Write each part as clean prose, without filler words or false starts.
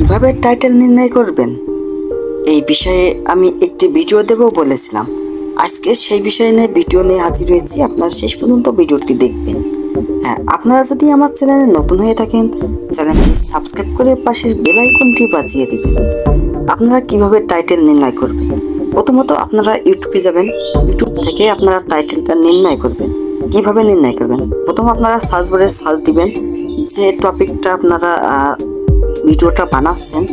কিভাবে টাইটেল নির্ণয় করবেন এই বিষয়ে আমি একটি ভিডিও দেব বলেছিলাম। আজকে সেই বিষয় নিয়ে ভিডিও নিয়ে হাজির হয়েছি। আপনারা শেষ পর্যন্ত ভিডিওটি দেখবেন। হ্যাঁ, আপনারা যদি আমার চ্যানেলে নতুন হয়ে থাকেন চ্যানেলটি সাবস্ক্রাইব করে পাশের বেল আইকনটি বাজিয়ে দিবেন। আপনারা কিভাবে টাইটেল নির্ণয় করবেন, প্রথমত আপনারা ইউটিউবে যাবেন। ইউটিউব থেকে আপনারা টাইটেলটা নির্ণয় করবেন। কিভাবে নির্ণয় করবেন, প্রথম আপনারা সার্চ বারে সার্চ দিবেন যে টপিকটা আপনারা ভিডিওটা বানাচ্ছেন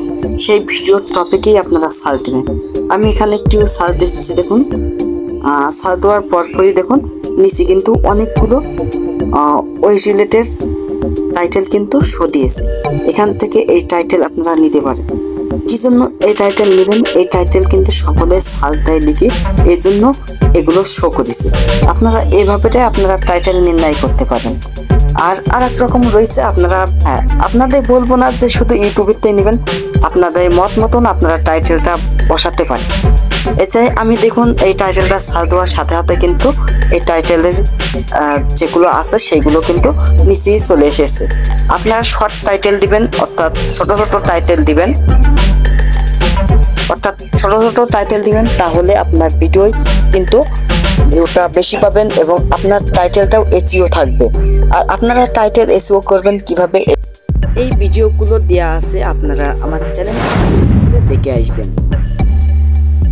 সেই ভিডিওর টপিকেই আপনারা সার্চ দিবেন। আমি এখানে একটু সার্চ দিচ্ছি, দেখুন। সার্চ দেওয়ার পরপরই দেখুন নিচে কিন্তু অনেকগুলো ওই রিলেটেড টাইটেল কিন্তু শো দিয়েছে। এখান থেকে এই টাইটেল আপনারা নিতে পারেন। কি জন্য এই টাইটেল নেবেন, এই টাইটেল কিন্তু সকলে সার্চ দেয় লিখে, এই জন্য এগুলো শো করেছে। আপনারা এইভাবে আপনারা টাইটেল নির্ণয় করতে পারেন। আর এক রকম রয়েছে, আপনারা আপনাদের বলবো না যে শুধু ইউটিউবেতেই নেবেন, আপনাদের মত মতন আপনারা টাইটেলটা বসাতে পারেন। এছাড়া আমি দেখুন এই টাইটেলটা সার্চ দেওয়ার সাথে সাথে কিন্তু এই টাইটেলের যেগুলো আছে সেগুলো কিন্তু নিচেই চলে এসেছে। আপনারা শর্ট টাইটেল দিবেন, অর্থাৎ ছোট ছোট টাইটেল দিবেন, তাহলে আপনার ভিডিওয় কিন্তু ভিউটা বেশি পাবেন এবং আপনার টাইটেলটাও এসইও থাকবে। আর আপনারা টাইটেল এসইও করবেন কিভাবে, এই ভিডিওগুলো দেওয়া আছে, আপনারা আমার চ্যানেল করে দেখে আসবেন।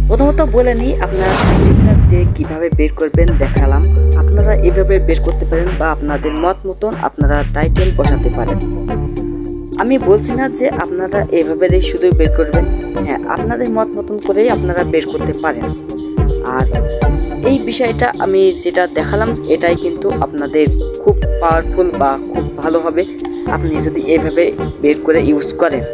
প্রথমত বলে নিই, আপনারা টাইটেলটা যে কিভাবে বের করবেন দেখালাম। আপনারা এইভাবে বের করতে পারেন বা আপনাদের মত মতন আপনারা টাইটেল বসাতে পারেন। আমি বলছি না যে আপনারা এইভাবে শুধু বের করবেন, হ্যাঁ আপনাদের মত মতন করেই আপনারা বের করতে পারেন। আর এই বিষয়টা আমি যেটা দেখালাম এটাই কিন্তু আপনাদের খুব পাওয়ারফুল বা খুব ভালো হবে আপনি যদি এইভাবে বের করে ইউজ করেন।